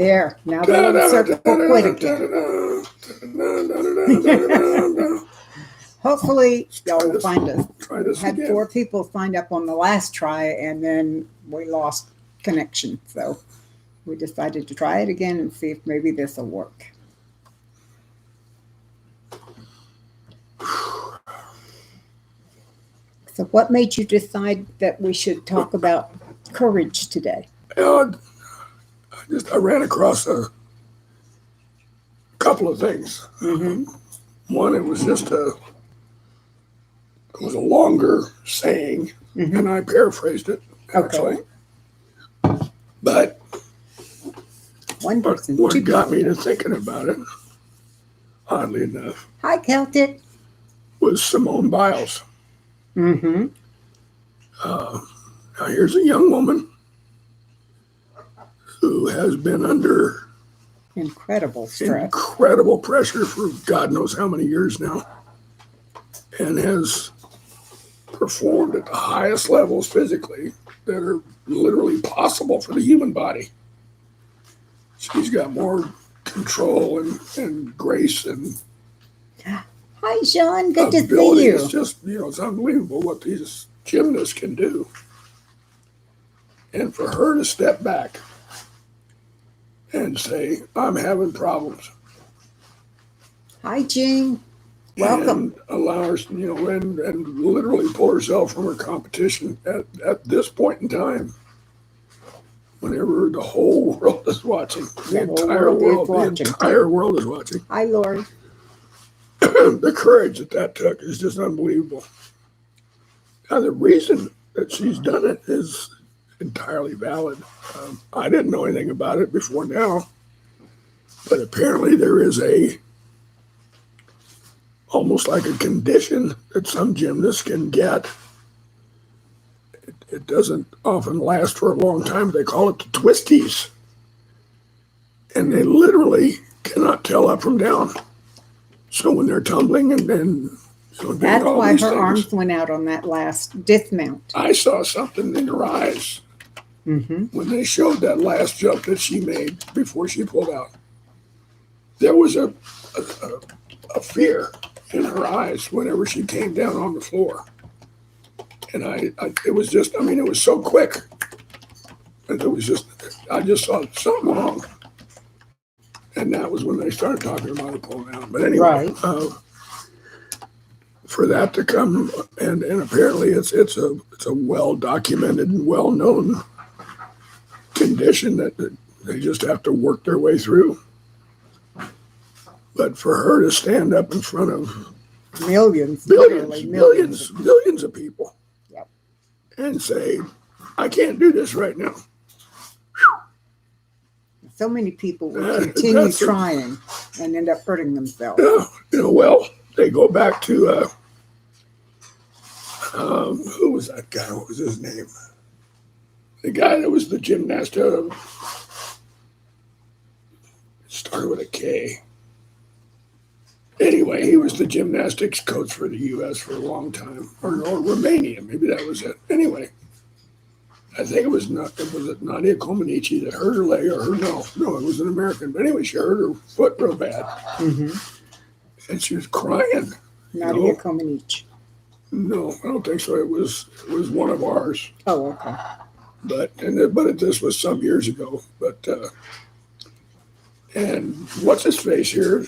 There, now they're in circle quit again. Hopefully, y'all will find us. Try this Had again. 4 people signed up on the last try, and then we lost connection. So we decided to try it again and see if maybe this will work. So what made you decide that we should talk about courage today? I ran across a couple of things. Mm-hmm. One, it was a longer saying, Mm-hmm. and I paraphrased it actually. Okay. But One person. what 2 got me people. to thinking about it, oddly enough, Hi, Celtic. was Simone Biles. Mm-hmm. Now here's a young woman who has been under Incredible stress. incredible pressure for God knows how many years now, and has performed at the highest levels physically that are literally possible for the human body. She's got more control and grace and Hi, Sean. Good to ability. see you. It's just, it's unbelievable what these gymnasts can do. And for her to step back and say, I'm having problems. Hi, Jean. Welcome. And allow her, and literally pull herself from her competition at this point in time. Whenever the whole world is watching, the entire world is watching. Hi, Lori. The courage that took is just unbelievable. Now, the reason that she's done it is entirely valid. I didn't know anything about it before now, but apparently there is almost like a condition that some gymnasts can get. It doesn't often last for a long time. They call it the twisties. And they literally cannot tell up from down. So when they're tumbling and doing That's all why these her things, arms went out on that last dismount. I saw something in her eyes Mm-hmm. when they showed that last jump that she made before she pulled out. There was a fear in her eyes whenever she came down on the floor. And it was just, it was so quick. And I just saw something wrong. And that was when they started talking about it pulling out. But anyway, Right. For that to come, and apparently it's a well documented and well known condition that they just have to work their way through. But for her to stand up in front of Millions. billions of people, Yep. and say, I can't do this right now. So many people will continue trying and end up hurting themselves. Well, they go back to, who was that guy? What was his name? The guy that was the gymnast started with a K. Anyway, he was the gymnastics coach for the U.S. for a long time, or Romania, maybe that was it. Anyway, I think it was Nadia Comaneci that hurt her leg, no, it was an American. But anyway, she hurt her foot real bad, Mm-hmm. and she was crying. Nadia Comaneci. No, I don't think so. It was one of ours. Oh, okay. But this was some years ago. But and what's his face here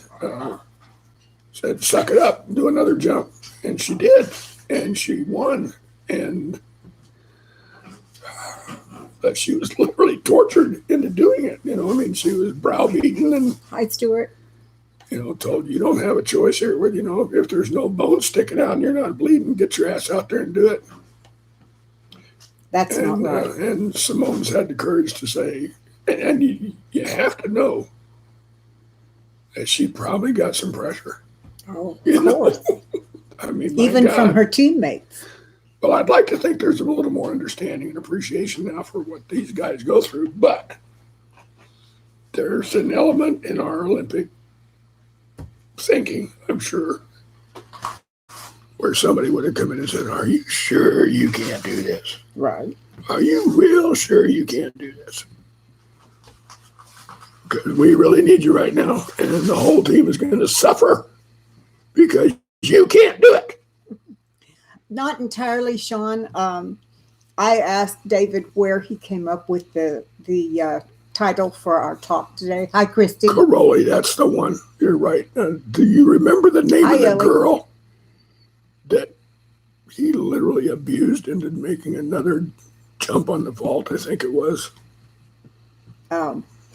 said, "Suck it up, do another jump," and she did, and she won. And but she was literally tortured into doing it. She was browbeaten and Hi, Stuart. told you don't have a choice here. With if there's no bone sticking out and you're not bleeding, get your ass out there and do it. That's not right. And Simone's had the courage to say, and you have to know that she probably got some pressure. Oh, of course. Even my from God. her teammates. Well, I'd like to think there's a little more understanding and appreciation now for what these guys go through, but there's an element in our Olympic thinking, I'm sure, where somebody would have come in and said, are you sure you can't do this? Right. Are you real sure you can't do this? because we really need you right now, and the whole team is going to suffer because you can't do it. Not entirely, Sean. I asked David where he came up with the title for our talk today. Hi, Christy. Caroli, that's the one. You're right. Do you remember the name Hi, of the Ellie. girl that he literally abused into making another jump on the vault? I think it was.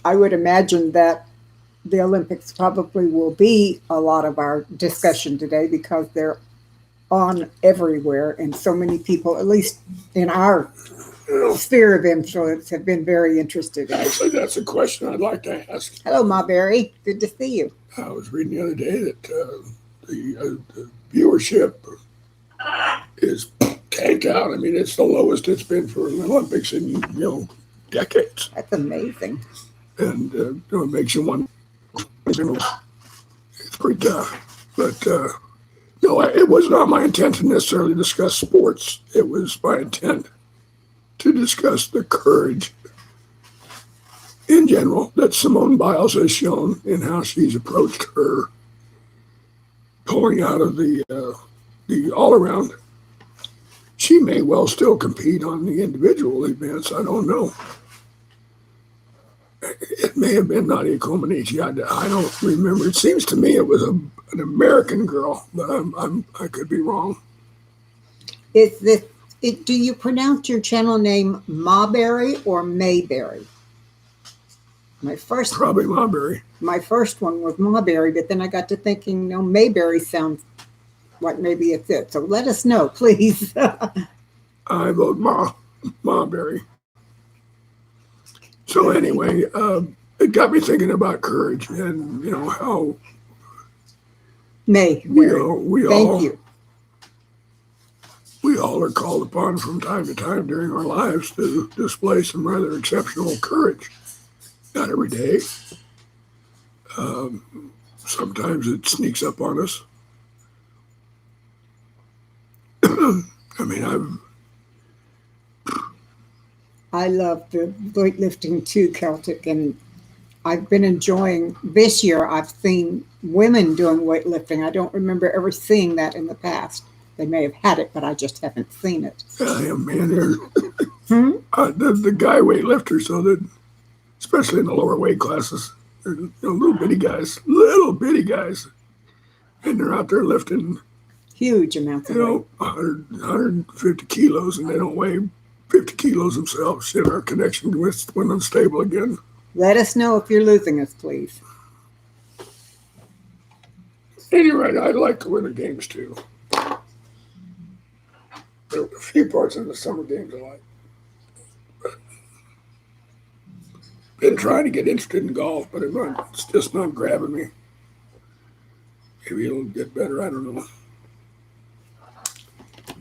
I would imagine that the Olympics probably will be a lot of our discussion today because they're on everywhere, and so many people, at least in our sphere of influence, have been very interested in it. Actually, that's a question I'd like to ask. Hello, Ma Berry. Good to see you. I was reading the other day that the viewership is tanked out. I mean, it's the lowest it's been for the Olympics in decades, That's amazing. and it makes you wonder. It's pretty tough, but it was not my intent to necessarily discuss sports. It was my intent to discuss the courage in general that Simone Biles has shown in how she's approached her pulling out of the all-around. She may well still compete on the individual events. I don't know. It may have been Nadia Comaneci. I don't remember. It seems to me it was an American girl, but I could be wrong. Do you pronounce your channel name Mawberry or Mayberry? Probably Marbury. My first one was Mawberry, but then I got to thinking, no, Mayberry sounds like maybe it's it. So let us know, please. I vote Marbury. So anyway, it got me thinking about courage and how Mayberry. Thank you. We all are called upon from time to time during our lives to display some rather exceptional courage. Not every day. Sometimes it sneaks up on us. I mean, I love the weightlifting too, Celtic, and I've been enjoying this year. I've seen women doing weightlifting. I don't remember ever seeing that in the past. They may have had it, but I just haven't seen it. Man, the guy weightlifter, so that especially in the lower weight classes, they're little bitty guys, and they're out there lifting huge amounts of weight. 100, 150 kilos, and they don't weigh 50 kilos themselves. Shit, our connection went unstable again. Let us know if you're losing us, please. Anyway, I'd like to win the games too. There were a few parts of the summer games I like. Been trying to get interested in golf, but it's just not grabbing me. Maybe it'll get better. I don't know.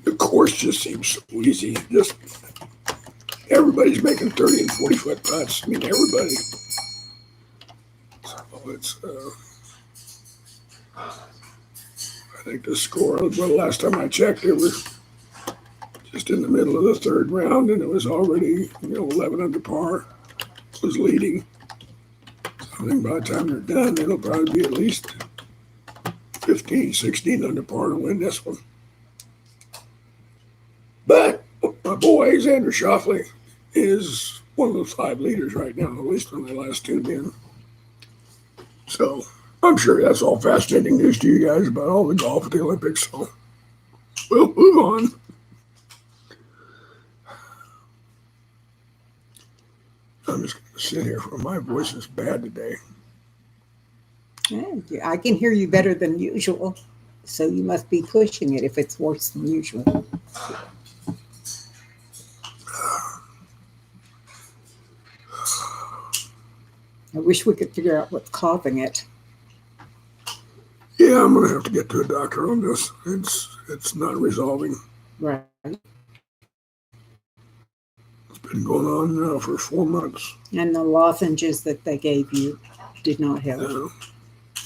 The course just seems so easy. Just everybody's making 30 and 40 foot putts. I mean, everybody. So it's. I think the score. Well, last time I checked, it was just in the middle of the third round, and it was already 11 under par. Was leading. So I think by the time they're done, it'll probably be at least 15, 16 under par to win this one. But my boy, Xander Schauffele, is one of the 5 leaders right now, at least when I last tuned in. So I'm sure that's all fascinating news to you guys about all the golf at the Olympics. So we'll move on. I'm just going to sit here, for my voice is bad today. Yeah, I can hear you better than usual, so you must be pushing it if it's worse than usual. I wish we could figure out what's causing it. Yeah, I'm going to have to get to a doctor on this. It's not resolving. Right. Been going on now for 4 months. And the lozenges that they gave you did not help. Yeah.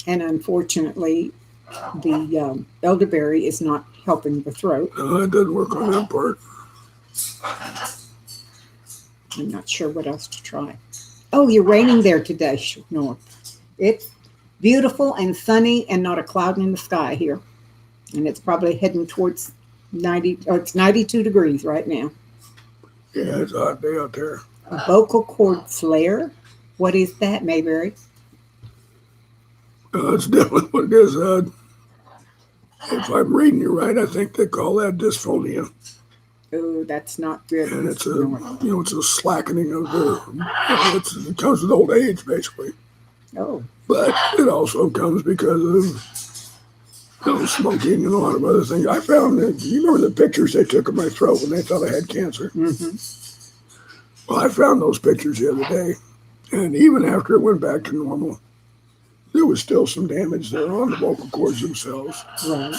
And unfortunately, the elderberry is not helping the throat. No, it doesn't work on that part. I'm not sure what else to try. Oh, you're raining there today, North. It's beautiful and sunny and not a cloud in the sky here. And it's probably heading towards 90, oh, it's 92 degrees right now. Yeah, it's a hot day out there. A vocal cord flare? What is that, Mayberry? That's definitely what it is. If I'm reading you right, I think they call that dysphonia. Oh, that's not good. And it's a, North. it's a slackening of it comes with old age, basically. Oh, But it also comes because of smoking and a lot of other things. I found that, you remember the pictures they took of my throat when they thought I had cancer? mm-hmm. Well, I found those pictures the other day, and even after it went back to normal, there was still some damage there on the vocal cords themselves. Right.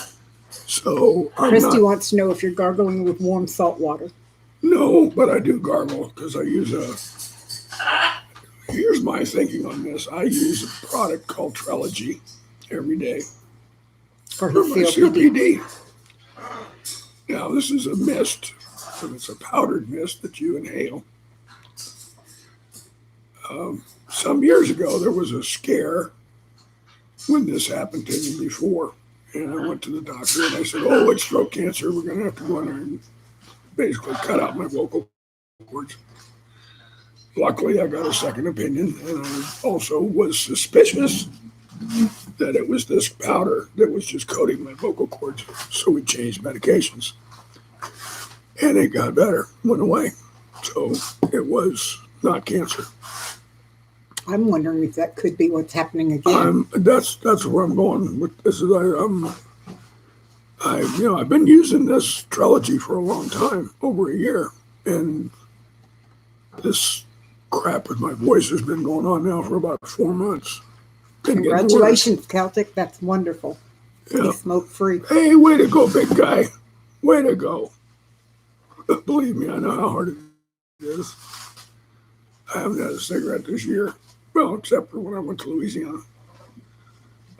So I'm Christy not, wants to know if you're gargling with warm salt water. no, but I do gargle because I use here's my thinking on this. I use a product called Trelegy every day For for his my COPD. COPD. Now, this is a mist, and it's a powdered mist that you inhale. Some years ago, there was a scare when this happened to me before. And I went to the doctor and I said, oh, it's throat cancer. We're going to have to go in there and basically cut out my vocal cords. Luckily, I got a second opinion, and I also was suspicious that it was this powder that was just coating my vocal cords. So we changed medications. And it got better, went away. So it was not cancer. I'm wondering if that could be what's happening again. That's where I'm going with this. I've been using this Trelegy for a long time, over a year, and this crap with my voice has been going on now for about 4 months. Been getting worse. Congratulations, Celtic. That's wonderful. Yeah. Be smoke free. Hey, way to go, big guy. Way to go. Believe me, I know how hard it is. I haven't had a cigarette this year. Well, except for when I went to Louisiana.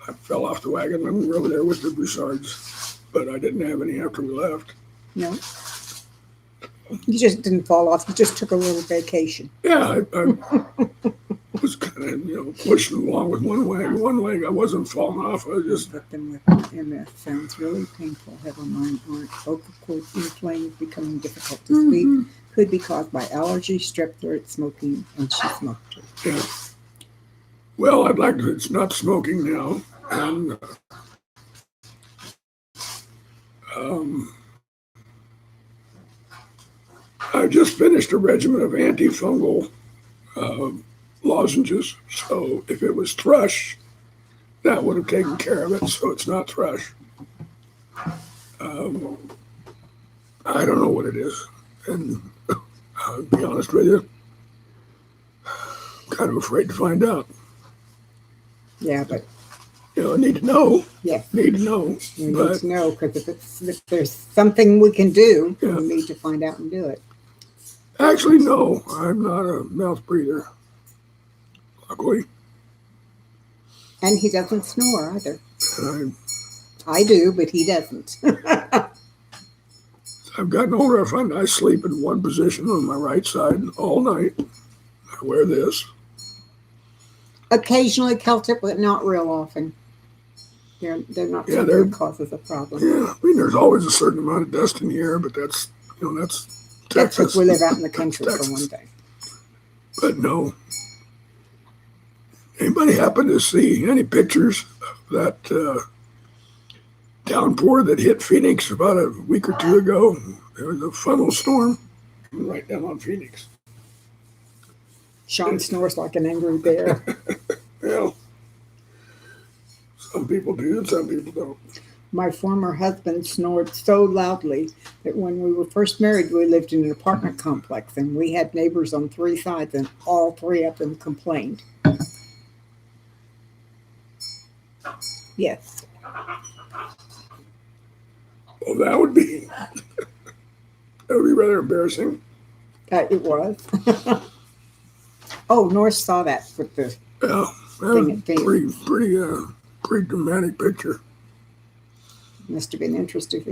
I fell off the wagon when we were over there with the Broussards, but I didn't have any after we left. No. You just didn't fall off. You just took a little vacation. Yeah, I was kind of, pushing along with one leg. I wasn't falling off. I was just, But then with MS, sounds really painful. Heaven mind, aren't vocal cords inflamed, becoming difficult to speak. Could be caused by allergy, strep throat, smoking, and she smoked too. yeah. Well, I'd like to, it's not smoking now. And I just finished a regimen of antifungal lozenges. So if it was thrush, that would have taken care of it. So it's not thrush. I don't know what it is. And I'll be honest with you, kind of afraid to find out. Yeah, but I need to know. yeah, Need to know. we need But to know because if there's something we can do, Yeah. we need to find out and do it. actually, no, I'm not a mouth breather. Luckily, And he doesn't snore either. and I do, but he doesn't. I've gotten older. I find I sleep in one position on my right side all night. I wear this. Occasionally Celtic, but not real often. They're not Yeah, something they're- that causes a problem. Yeah, I mean, there's always a certain amount of dust in the air, but that's That's Texas. because we live out in the country Texas. for one thing. But no. Anybody happen to see any pictures of that downpour that hit Phoenix about a week or two ago? There was a funnel storm right down on Phoenix. Sean snores like an angry bear. Well, some people do and some people don't. My former husband snored so loudly that when we were first married, we lived in an apartment complex and we had neighbors on 3 sides and all 3 of them complained. Yes. Well, that would be rather embarrassing. It was. Oh, North saw that with the Yeah, Thing- pretty dramatic picture. must have been interesting.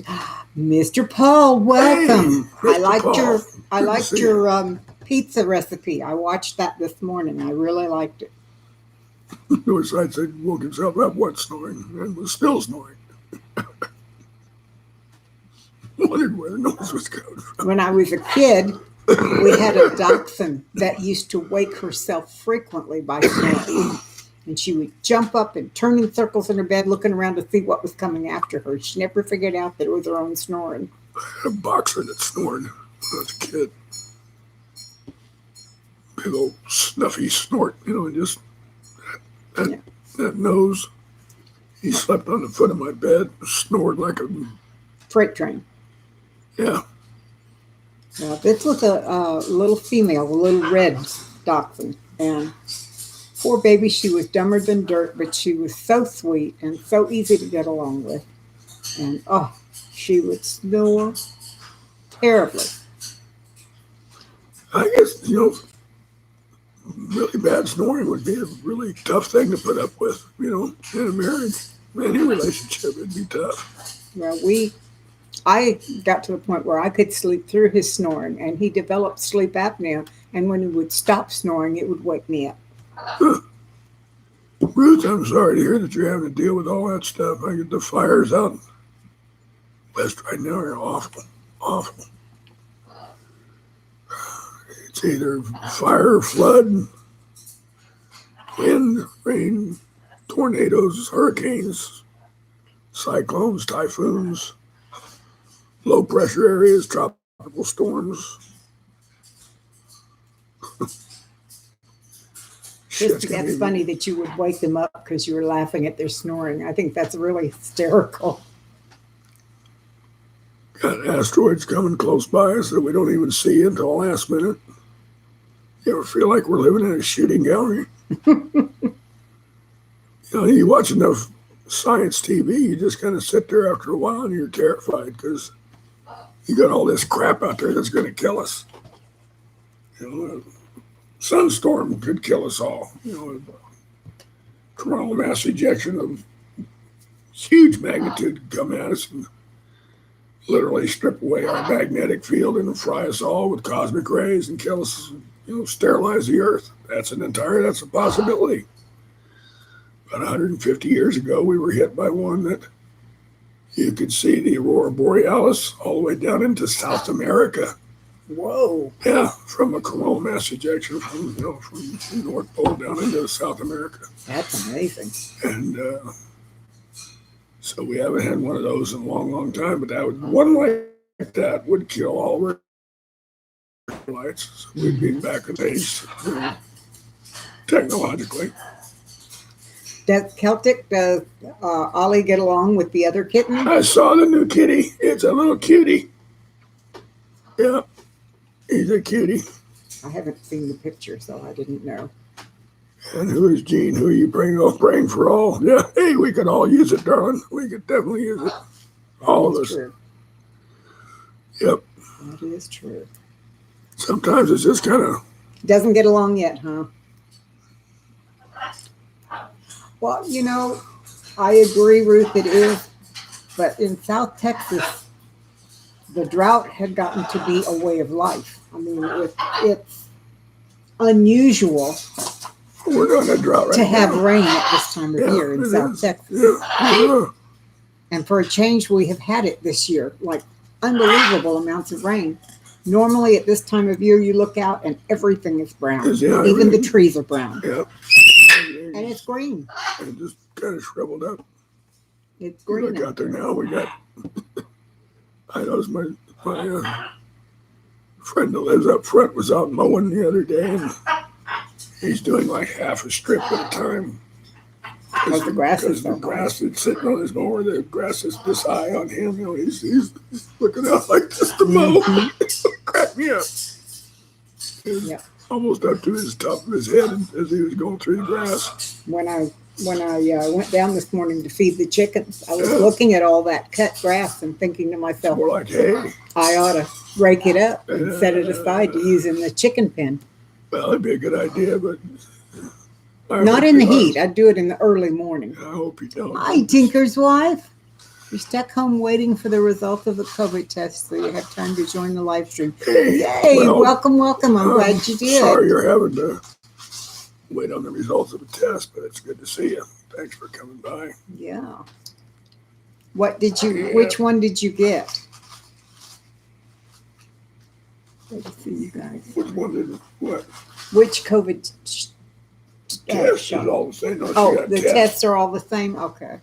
Mr. Paul, welcome. Hey, I liked Mr. your Paul. I Good to liked see your pizza recipe. I watched that this morning. I really liked it. Besides, he woke himself up, what, snoring, and was still snoring. Wondered where the noise was coming from. When I was a kid, we had a dachshund that used to wake herself frequently by snoring. And she would jump up and turn in circles in her bed, looking around to see what was coming after her. She never figured out that it was her own snoring. I had a boxer that snored when I was a kid. Big old snuffy snort, and just that nose. He slept on the foot of my bed, snored like a Freight train. yeah. This was a little female, a little red dachshund. And poor baby, she was dumber than dirt, but she was so sweet and so easy to get along with. And she would snore terribly. I guess, really bad snoring would be a really tough thing to put up with, in a marriage, any relationship, it'd be tough. Well, I got to the point where I could sleep through his snoring, and he developed sleep apnea. And when he would stop snoring, it would wake me up. Ruth, I'm sorry to hear that you're having to deal with all that stuff. The fires out west right now are awful, awful. It's either fire, flood, wind, rain, tornadoes, hurricanes, cyclones, typhoons, low pressure areas, tropical storms. That's funny that you would wake them up because you were laughing at their snoring. I think that's really hysterical. Got asteroids coming close by us that we don't even see until last minute. You ever feel like we're living in a shooting gallery? You watch enough science TV, you just kind of sit there after a while and you're terrified because you got all this crap out there that's going to kill us. Sunstorm could kill us all. Coronal mass ejection of huge magnitude could come at us and literally strip away our magnetic field and fry us all with cosmic rays and kill us, sterilize the earth. That's a possibility. About 150 years ago, we were hit by one that you could see the aurora borealis all the way down into South America. Whoa. Yeah, from a coronal mass ejection from the North Pole down into South America. That's amazing. And so we haven't had one of those in a long, long time, but one like that would kill all of our lights. So we'd be back in age, technologically. Does Ollie get along with the other kitten? I saw the new kitty. It's a little cutie. Yeah. He's a cutie. I haven't seen the picture, so I didn't know. And who is Gene? Who are you praying? Oh, praying for all. Yeah, hey, we could all use it, darling. We could definitely use it. All of us. True. Yep. That is true. Sometimes it's just kind of... Doesn't get along yet, huh? Well, I agree, Ruth, it is. But in South Texas, the drought had gotten to be a way of life. I mean, it's unusual we're in a drought right to have now. Rain at this time of year in South Texas. Yeah. And for a change, we have had it this year, like unbelievable amounts of rain. Normally at this time of year, you look out and everything is brown. Yeah, Even the trees are brown. Yep. And it's green. It just kind of shriveled up. It's green. Look out there now. We got... I noticed my friend that lives up front was out mowing the other day, and he's doing like half a strip at a time. Because the grass is the so grass is sitting on his mower. The grass is this high on him. He's looking out like this to mow. Crack me up. Yep. Almost up to his top of his head as he was going through the grass. When I went down this morning to feed the chickens, I was looking at all that cut grass and thinking to myself, More like, hey. I ought to rake it up and set it aside to use in the chicken pen. Well, it'd be a good idea, but... Not in the heat. I'd do it in the early morning. I hope you don't. Hi, Tinker's wife. You're stuck home waiting for the results of the COVID test so you have time to join the live stream. Hey, Yay! well, Welcome, welcome. I'm glad you did. Sorry you're having to wait on the results of the test, but it's good to see you. Thanks for coming by. Yeah. What did you? Yeah. Which one did you get? Good to see you guys. Which one did what? Which COVID Test shot? is all the same. No, she Oh, got the test. tests are all the same. Okay.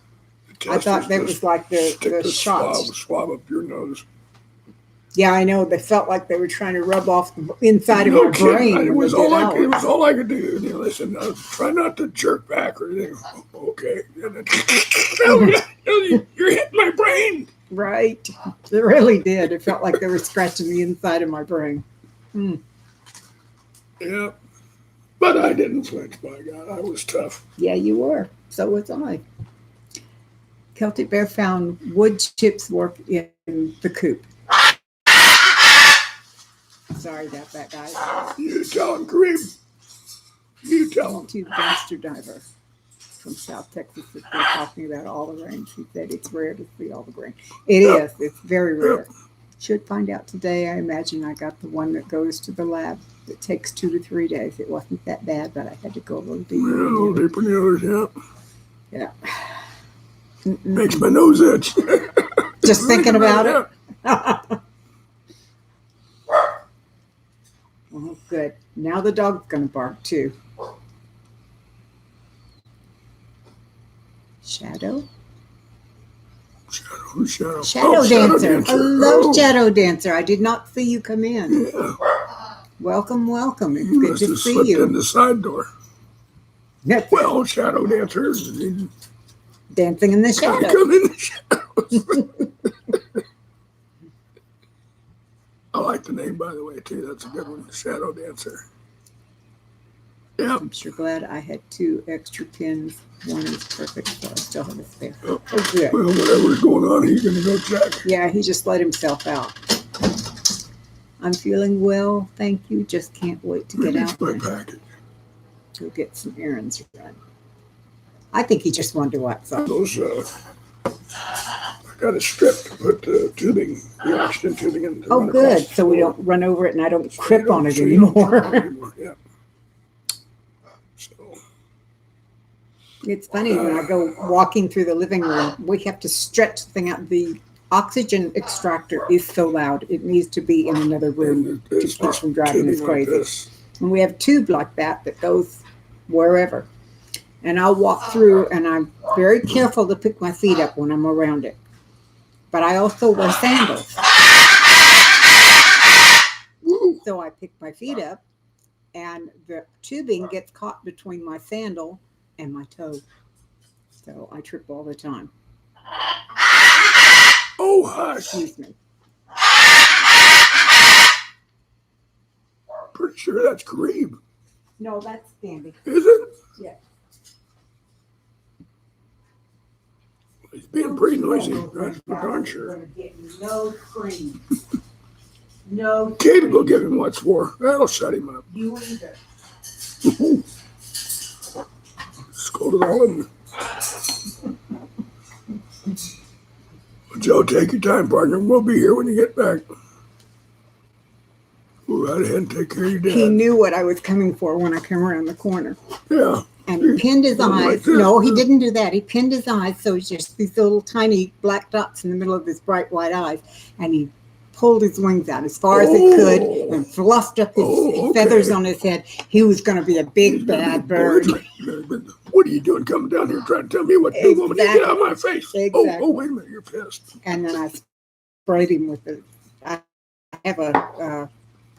The I test thought is that just was like stick the the shots. swab up your nose. Yeah, I know. They felt like they were trying to rub off the inside of No my kidding. brain. It when was they did all it ours. was all I could do. You know, listen, try not to jerk back or anything. Okay. And then, you're hitting my brain. Right. It really did. It felt like they were scratching the inside of my brain. Yeah. But I didn't flinch, by God. I was tough. Yeah, you were. So was I. Celtic Bear found wood chips work in the coop. Sorry about that, guys. You tell him, Kareem. You tell him. To the dumpster diver from South Texas that they're talking about all the grains. He said it's rare to see all the grain. It is. It's very rare. Should find out today. I imagine I got the one that goes to the lab. It takes 2 to 3 days. It wasn't that bad, but I had to go a little Yeah, a deeper. little deeper than the others, yeah. Yeah. Makes my nose itch. Just thinking about it. Oh, good. Now the dog's going to bark too. Shadow? Shadow. Shadow Oh, Dancer. Hello, Oh, Shadow Dancer. I did not see you come in. Yeah. Welcome, welcome. It's You good must to have see slipped in you. the side door. Yep. Well, Shadow Dancers. Dancing in the Come shadow. in the shadows. I like the name, by the way, too. That's a good one. Shadow Dancer. Yeah. I'm sure glad I had 2 extra pins. One is perfect, so I still have a spare. Oh, Oh, good. well, whatever's going on, he's going to go check. Yeah, he just let himself out. I'm feeling well, thank you. Just can't wait to get Maybe it's out my there. package. Go get some errands done. I think he just wanted to go outside. Those, I got a strip to put the tubing, the oxygen tubing in. to Oh, run across good. the So we floor. don't run over it and I don't So trip you don't- on it so you don't trip on it anymore. anymore. Yeah. So, It's funny when I go walking through the living room, we have to stretch the thing out. The oxygen extractor is so loud. It needs to be in another room and to it's keep just from driving us tubing like crazy. this. And we have a tube like that that goes wherever. And I'll walk through and I'm very careful to pick my feet up when I'm around it. But I also wear sandals. Woo. So I pick my feet up and the tubing gets caught between my sandal and my toe. So I trip all the time. Oh, hush. Excuse me. Pretty sure that's Kareem. No, that's Dandy. Is it? Yeah. He's being pretty noisy. That's for darn sure. No cream. No Kate will go give him what's for. That'll shut him up. You either. Scolded all of them. Well, Joe, take your time, partner. We'll be here when you get back. Go right ahead and take care of your dad. He knew what I was coming for when I came around the corner. Yeah. And he pinned his Like eyes. this. No, he didn't do that. He pinned his eyes so it's just these little tiny black dots in the middle of his bright white eyes. And he pulled his wings out as far as he could Oh. and fluffed up his Oh, okay. feathers on his head. He was going to be a big bad bird. What are you doing coming down here trying to tell me what to do? Woman, you get out of my face. Exactly. Oh, wait a minute. You're pissed. And then I sprayed him with it. I have a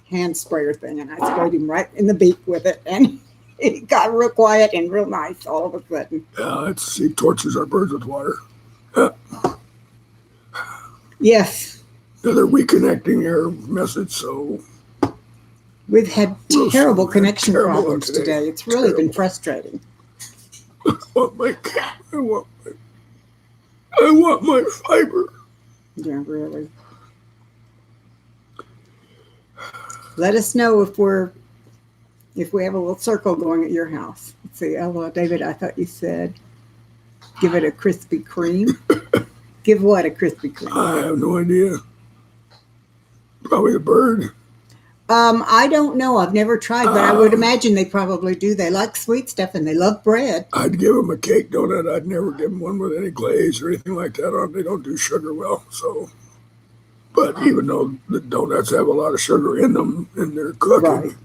hand sprayer thing, and I sprayed him right in the beak with it, and he got real quiet and real nice all of a sudden. Yeah, he tortures our birds with water. Yes, They're reconnecting your message, so we've had Real terrible sorry. connection Terrible problems today. today. It's really been Terrible. frustrating. I want my fiber. Yeah, really. Let us know if we have a little circle going at your house. Let's see. Oh, well, David, I thought you said give it a Krispy Kreme. Give what a Krispy Kreme? I have no idea. Probably a bird. I don't know. I've never tried, but I would imagine they probably do. They like sweet stuff and they love bread. I'd give them a cake donut. I'd never give them one with any glaze or anything like that on. They don't do sugar well. So, but even though the donuts have a lot of sugar in them in their cooking, Right.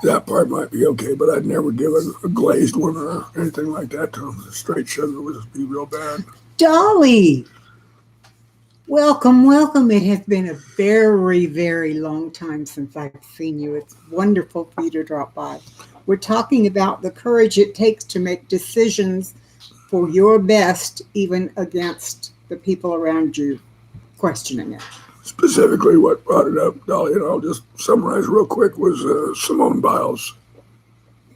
that part might be okay. But I'd never give a glazed one or anything like that to them. Straight sugar would just be real bad. Dolly, welcome, welcome. It has been a very, very long time since I've seen you. It's wonderful for you to drop by. We're talking about the courage it takes to make decisions for your best, even against the people around you questioning it. Specifically, what brought it up, Dolly, and I'll just summarize real quick, was Simone Biles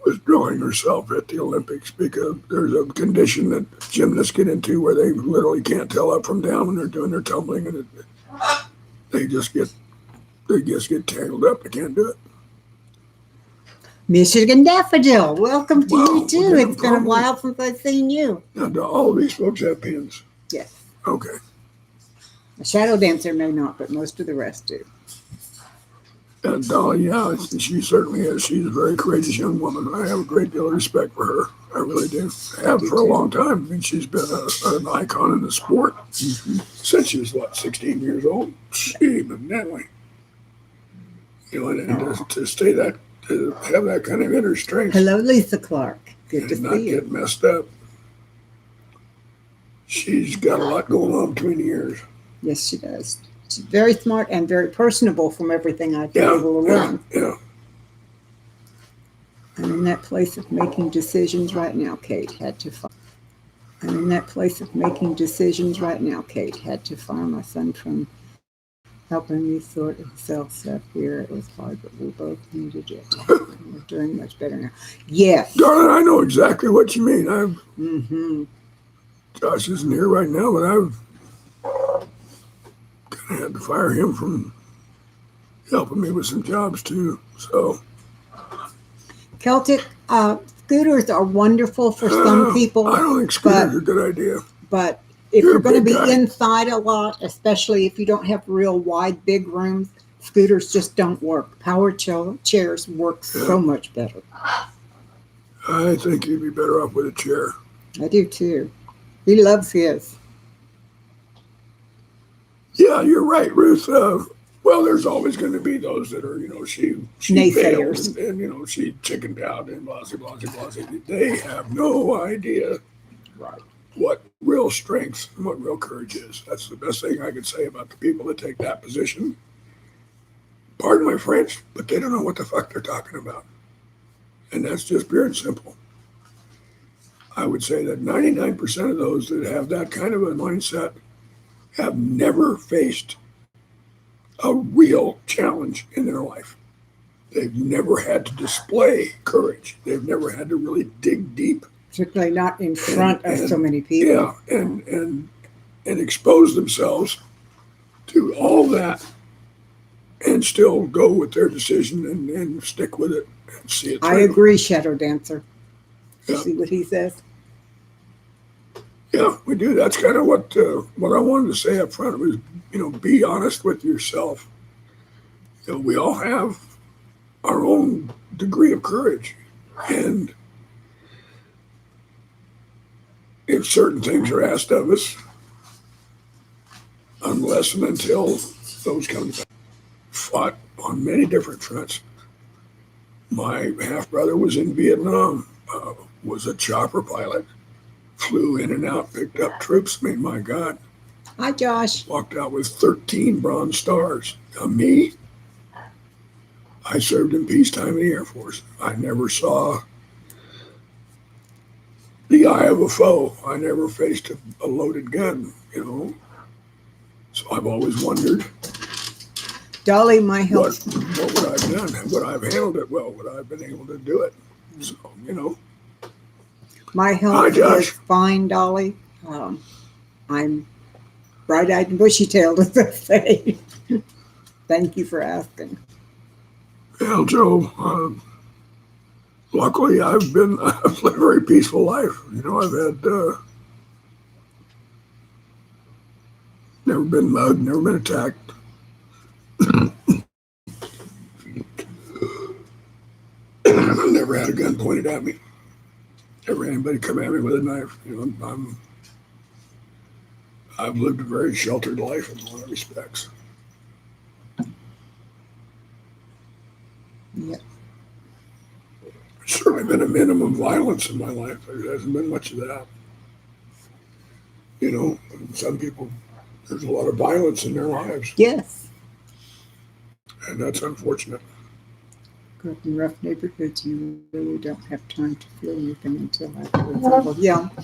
withdrawing herself at the Olympics because there's a condition that gymnasts get into where they literally can't tell up from down when they're doing their tumbling, and they just get tangled up. They can't do it. Michigan Daffodil, welcome to Wow, you too. well, It's been a while since I've seen you. Now, do all of these folks have pins? Yes. Okay. A shadow dancer may not, but most of the rest do. And Dolly, yeah, she certainly is. She's a very courageous young woman. I have a great deal of respect for her. I really do. I have for a long time. I mean, she's been an icon in the sport since she was, 16 years old? Even Natalie. You know, and to stay that, to have that kind of inner strength Hello, Lisa Clark. Good to and not see you. get messed up. She's got a lot going on between the ears. Yes, she does. She's very smart and very personable from everything I've been able to learn. Yeah. I'm in that place of making decisions right now, Kate. Had to fire. I'm in that place of making decisions right now, Kate. Had to fire my son from helping me sort himself stuff here. It was hard, but we both needed it. We're doing much better now. Yes. Darling, I know exactly what you mean. Mm-hmm. Josh isn't here right now, but I've kind of had to fire him from helping me with some jobs too. So Celtic scooters are wonderful for some people. I don't think scooters are a good idea. But if You're you're a going to big be guy. inside a lot, especially if you don't have real wide, big rooms, scooters just don't work. Power chairs work so much better. I think you'd be better off with a chair. I do too. He loves his. Yeah, you're right, Ruth. Well, there's always going to be those that are, she Naysayers. failed and she chickened out and blah, blah, blah, blah. They have no idea what real strength and what real courage is. That's the best thing I could say about the people that take that position. Pardon my French, but they don't know what the fuck they're talking about. And that's just pure and simple. I would say that 99% of those that have that kind of a mindset have never faced a real challenge in their life. They've never had to display courage. They've never had to really dig deep. Particularly not in front of so many people. Yeah, and expose themselves to all that and still go with their decision and stick with it and see it through. I agree, Shadow Dancer. Yeah. See what he says? Yeah, we do. That's kind of what I wanted to say up front was, be honest with yourself. We all have our own degree of courage, and if certain things are asked of us, unless and until those come back, fought on many different fronts. My half brother was in Vietnam, was a chopper pilot. Flew in and out, picked up troops. I mean, my God. Hi, Josh. Walked out with 13 Bronze Stars. Now, me, I served in peacetime in the Air Force. I never saw the eye of a foe. I never faced a loaded gun, So I've always wondered Dolly, my health. what would I have done? Would I have handled it well? Would I have been able to do it? So, My Hi, health Josh. is fine, Dolly. I'm bright-eyed and bushy-tailed, as they say. Thank you for asking. Well, Joe, luckily I've lived a very peaceful life. I've had Never been mugged, never been attacked. Never had a gun pointed at me. Never had anybody come at me with a knife. I've lived a very sheltered life in a lot of respects. Yeah. There's certainly been a minimum violence in my life. There hasn't been much of that. Some people, there's a lot of violence in their lives, Yes. and that's unfortunate. Grew up in rough neighborhoods, you really don't have time to feel anything until afterwards. Well, yeah,